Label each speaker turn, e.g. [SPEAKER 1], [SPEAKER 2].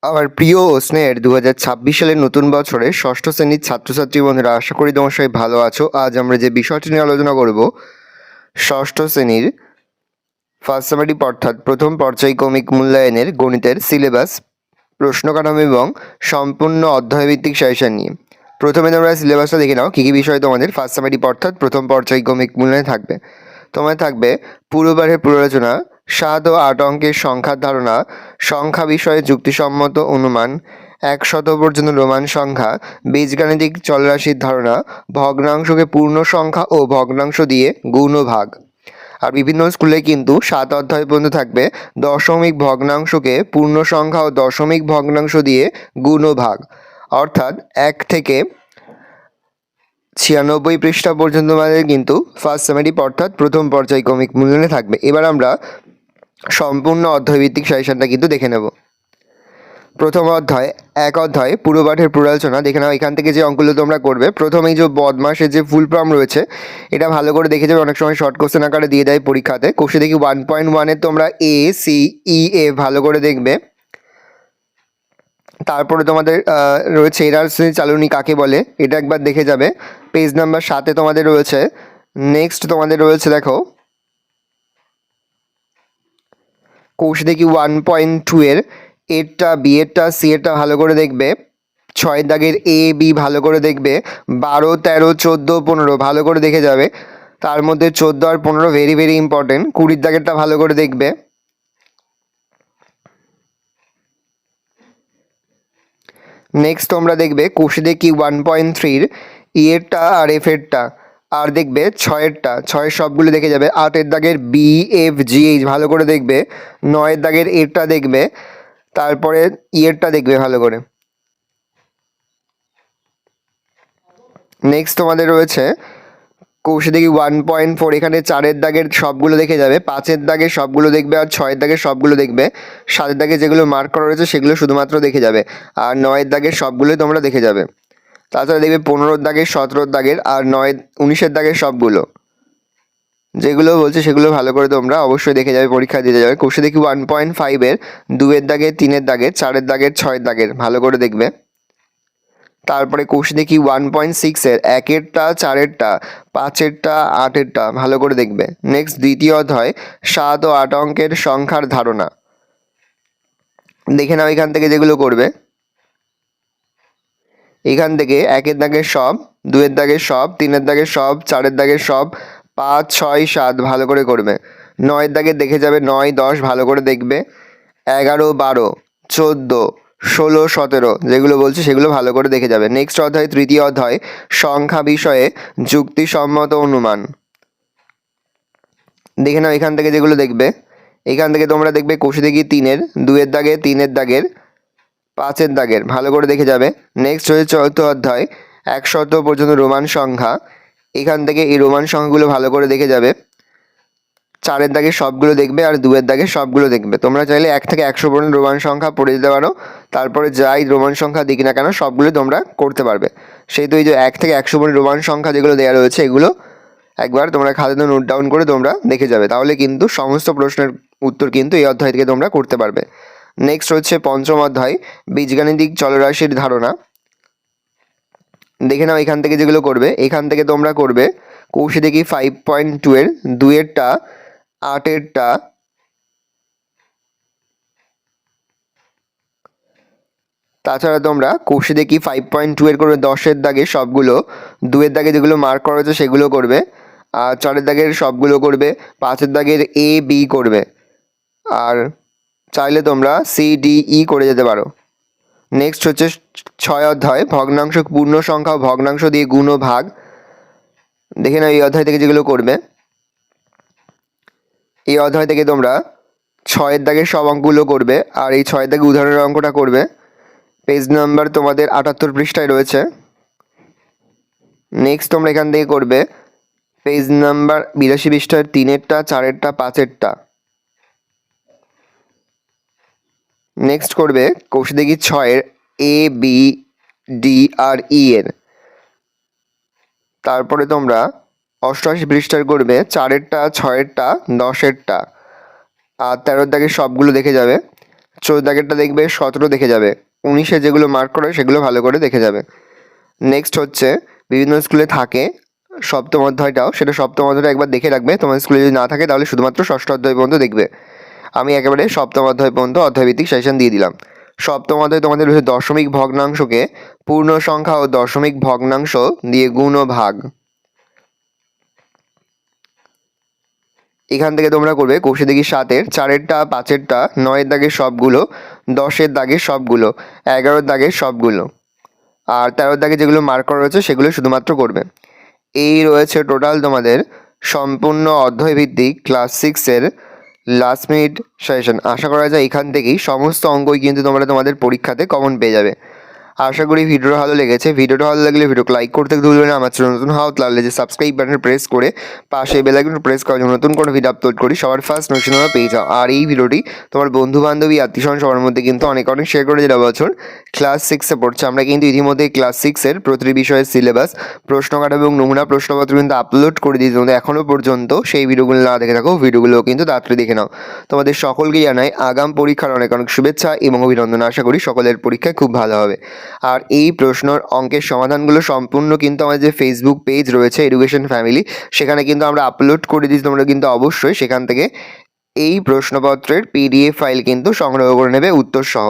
[SPEAKER 1] আমার প্রিয় ও স্নেহের 2026 সালের নতুন বছরে ষষ্ঠ শ্রেণীর ছাত্রছাত্রী বন্ধুরা, আশা করি তোমার সবাই ভালো আছো। আজ আমরা যে বিষয়টি নিয়ে আলোচনা করব, ষষ্ঠ শ্রেণীর ফার্স্ট সামারিপ অর্থাৎ প্রথম পর্যায়ক্রমিক মূল্যায়নের গণিতের সিলেবাস, প্রশ্ন কাঠামো এবং সম্পূর্ণ অধ্যায়ভিত্তিক সাজেশন নিয়ে। প্রথমে তোমরা সিলেবাসটা দেখে নাও, কী কী বিষয় তোমাদের ফার্স্ট সামারিপ অর্থাৎ প্রথম পর্যায়ক্রমিক মূল্যায়নে থাকবে। তোমার থাকবে পূর্ববারের পুনরালোচনা, 7 ও 8 অঙ্কের সংখ্যার ধারণা, সংখ্যা বিষয়ে যুক্তিসম্মত অনুমান, 100 পর্যন্ত রোমান সংখ্যা, বীজগাণিতিক চলরাশির ধারণা, ভগ্নাংশকে পূর্ণ সংখ্যা ও ভগ্নাংশ দিয়ে গুণ ও ভাগ। আর বিভিন্ন স্কুলে কিন্তু 7 অধ্যায় পর্যন্ত থাকবে দশমিক ভগ্নাংশকে পূর্ণ সংখ্যা ও দশমিক ভগ্নাংশ দিয়ে গুণ ও ভাগ, অর্থাৎ 1 থেকে 96 পৃষ্ঠা পর্যন্ত আমাদের কিন্তু ফার্স্ট সামারিপ অর্থাৎ প্রথম পর্যায়ক্রমিক মূল্যায়নে থাকবে। এবার আমরা সম্পূর্ণ অধ্যায়ভিত্তিক সাজেশনটা কিন্তু দেখে নেব। প্রথম অধ্যায়, এক অধ্যায় পূর্বপাঠের পুনরালোচনা দেখে নাও। এখান থেকে যে অঙ্কগুলো তোমরা করবে, প্রথমেই যে বদমাসের যে ফুল ফর্ম রয়েছে এটা ভালো করে দেখে যাবে, অনেক সময় শর্ট কোশ্চেন আকারে দিয়ে দেয় পরীক্ষাতে। কোষে দেখি 1.1-এর তোমরা এ সি ই এ ভালো করে দেখবে। তারপরে তোমাদের রয়েছে এরার শ্রেণী চালনী কাকে বলে, এটা একবার দেখে যাবে। পেজ নাম্বার 7-এ তোমাদের রয়েছে। নেক্সট তোমাদের রয়েছে, দেখো কোষে দেখি 1.2-এর এরটা, বি এরটা, সি এরটা ভালো করে দেখবে। 6 দাগের এ বি ভালো করে দেখবে। 12, 13, 14, 15 ভালো করে দেখে যাবে। তার মধ্যে 14 আর 15 ভেরি ভেরি ইম্পর্টেন্ট। 20 দাগেরটা ভালো করে দেখবে। নেক্সট তোমরা দেখবে কোষে দেখি 1.3-র ই এরটা আর এফ এরটা, আর দেখবে 6-এরটা, 6-এর সবগুলো দেখে যাবে। 8-এর দাগের বি এফ জি এইচ ভালো করে দেখবে। 9-এর দাগের এরটা দেখবে। তারপরে ইয়েরটা দেখবে ভালো করে। নেক্সট তোমাদের রয়েছে কোষে দেখি 1.4, এখানে 4-এর দাগের সবগুলো দেখে যাবে। 5-এর দাগের সবগুলো দেখবে আর 6-এর দাগের সবগুলো দেখবে। 7-এর দাগে যেগুলো মার্ক করা রয়েছে সেগুলো শুধুমাত্র দেখে যাবে, আর 9-এর দাগের সবগুলোই তোমরা দেখে যাবে। তাছাড়া দেখবে 15-এর দাগের, 17-এর দাগের আর 19-এর দাগের সবগুলো, যেগুলো বলছে সেগুলো ভালো করে তোমরা অবশ্যই দেখে যাবে, পরীক্ষা দিতে যাবে। কোষে দেখি 1.5-এর 2-এর দাগের, 3-এর দাগের, 4-এর দাগের, 6-এর দাগের ভালো করে দেখবে। তারপরে কোষে দেখি 1.6-এর 1-এরটা, 4-এরটা, 5-এরটা, 8-এরটা ভালো করে দেখবে। নেক্সট দ্বিতীয় অধ্যায় 7 ও 8 অঙ্কের সংখ্যার ধারণা দেখে নাও। এখান থেকে যেগুলো করবে, এখান থেকে 1-এর দাগের সব, 2-এর দাগের সব, 3-এর দাগের সব, 4-এর দাগের সব, 5, 6, 7 ভালো করে করবে। 9-এর দাগের দেখে যাবে, 9, 10 ভালো করে দেখবে। 11, 12, 14, 16, 17 যেগুলো বলছে সেগুলো ভালো করে দেখে যাবে। নেক্সট অধ্যায়, তৃতীয় অধ্যায় সংখ্যা বিষয়ে যুক্তিসম্মত অনুমান দেখে নাও। এখান থেকে যেগুলো দেখবে, এখান থেকে তোমরা দেখবে কোষে দেখি 3-এর 2-এর দাগের, 3-এর দাগের, 5-এর দাগের ভালো করে দেখে যাবে। নেক্সট হচ্ছে চতুর্থ অধ্যায় 100 পর্যন্ত রোমান সংখ্যা, এখান থেকে এই রোমান সংখ্যাগুলো ভালো করে দেখে যাবে। 4-এর দাগের সবগুলো দেখবে আর 2-এর দাগের সবগুলো দেখবে। তোমরা চাইলে 1 থেকে 100 পর্যন্ত রোমান সংখ্যা পড়ে দিতে পারো, তারপরে যাই রোমান সংখ্যা দিক না কেন সবগুলো তোমরা করতে পারবে। সেই তো এই যে 1 থেকে 100 পর্যন্ত রোমান সংখ্যা যেগুলো দেওয়া রয়েছে এগুলো একবার তোমরা খাতাতে নোট ডাউন করে তোমরা দেখে যাবে, তাহলে কিন্তু সমস্ত প্রশ্নের উত্তর কিন্তু এই অধ্যায় থেকে তোমরা করতে পারবে। নেক্সট হচ্ছে পঞ্চম অধ্যায় বীজগাণিতিক চলরাশির ধারণা দেখে নাও। এখান থেকে যেগুলো করবে, এখান থেকে তোমরা করবে কোষে দেখি 5.2-এর 2-এরটা, 8-এরটা, তাছাড়া তোমরা কোষে দেখি 5.2-এর করবে 10-এর দাগে সবগুলো, 2-এর দাগে যেগুলো মার্ক করা হয়েছে সেগুলো করবে, আর 4-এর দাগের সবগুলো করবে, 5-এর দাগের এ বি করবে, আর চাইলে তোমরা সি ডি ই করে যেতে পারো। নেক্সট হচ্ছে 6 অধ্যায় ভগ্নাংশ পূর্ণ সংখ্যা ও ভগ্নাংশ দিয়ে গুণ ও ভাগ দেখে নাও। এই অধ্যায় থেকে যেগুলো করবে, এই অধ্যায় থেকে তোমরা 6-এর দাগের সব অঙ্কগুলো করবে, আর এই 6-এর দাগে উদাহরণের অঙ্কটা করবে। পেজ নাম্বার তোমাদের 78 পৃষ্ঠায় রয়েছে। নেক্সট তোমরা এখান থেকে করবে পেজ নাম্বার 82 পৃষ্ঠার 3-এরটা, 4-এরটা, 5-এরটা। নেক্সট করবে কোষে দেখি 6-এর এ বি ডি আর ই এর। তারপরে তোমরা 88 পৃষ্ঠার করবে 4-এরটা, 6-এরটা, 10-এরটা, আর 13-এর দাগের সবগুলো দেখে যাবে। 14 দাগেরটা দেখবে 17 দেখে যাবে, 19-এ যেগুলো মার্ক করে সেগুলো ভালো করে দেখে যাবে। নেক্সট হচ্ছে বিভিন্ন স্কুলে থাকে সপ্তম অধ্যায়টাও, সেটা সপ্তম অধ্যায়টা একবার দেখে রাখবে। তোমার স্কুলে যদি না থাকে তাহলে শুধুমাত্র ষষ্ঠ অধ্যায় পর্যন্ত দেখবে। আমি একেবারে সপ্তম অধ্যায় পর্যন্ত অধ্যায়ভিত্তিক সাজেশন দিয়ে দিলাম। সপ্তম অধ্যায় তোমাদের রয়েছে দশমিক ভগ্নাংশকে পূর্ণ সংখ্যা ও দশমিক ভগ্নাংশ দিয়ে গুণ ও ভাগ। এখান থেকে তোমরা করবে কষে দেখি 7-এর 4-এরটা 5-এরটা 9-এর দাগের সবগুলো, 10-এর দাগের সবগুলো, 11-এর দাগের সবগুলো, আর 13-এর দাগে যেগুলো মার্ক করা রয়েছে সেগুলো শুধুমাত্র করবে। এই রয়েছে টোটাল তোমাদের সম্পূর্ণ অধ্যায়ভিত্তিক ক্লাস 6-এর লাস্ট মিনিট সাজেশন। আশা করা যায় এখান থেকেই সমস্ত অঙ্কই কিন্তু তোমরা তোমাদের পরীক্ষাতে কমন পেয়ে যাবে। আশা করি ভিডিওটা ভালো লেগেছে। ভিডিওটা ভালো লাগলে ভিডিওকে লাইক করতে ভুলবে না। আমার চ্যানেল নতুন হও তাহলে যে সাবস্ক্রাইব বাটন প্রেস করে পাশে বেল আইকনটা প্রেস করার জন্য নতুন কোনো ভিডিও আপলোড করি সবার ফার্স্ট নোটিফিকেশন তোমরা পেয়ে যাও। আর এই ভিডিওটি তোমার বন্ধু বান্ধবী আত্মীয়স্বজন সবার মধ্যে কিন্তু অনেক শেয়ার করে, যেটা বছর ক্লাস 6-এ পড়ছে। আমরা কিন্তু ইতিমধ্যে ক্লাস 6-এর প্রতিটি বিষয়ের সিলেবাস, প্রশ্ন কাঠামো এবং নমুনা প্রশ্নপত্র কিন্তু আপলোড করে দিয়েছি। তোমাদের এখনও পর্যন্ত সেই ভিডিওগুলো না দেখে থাকো, ভিডিওগুলো কিন্তু তাড়াতাড়ি দেখে নাও। তোমাদের সকলকে জানাই আগাম পরীক্ষার অনেক অনেক শুভেচ্ছা এবং অভিনন্দন। আশা করি সকলের পরীক্ষায় খুব ভালো হবে। আর এই প্রশ্নর অঙ্কের সমাধানগুলো সম্পূর্ণ কিন্তু আমাদের যে ফেসবুক পেজ রয়েছে এডুকেশন ফ্যামিলি, সেখানে কিন্তু আমরা আপলোড করে দিয়েছি। তোমরা কিন্তু অবশ্যই সেখান থেকে এই প্রশ্নপত্রের PDF ফাইল কিন্তু সংগ্রহ করে নেবে উত্তর সহ।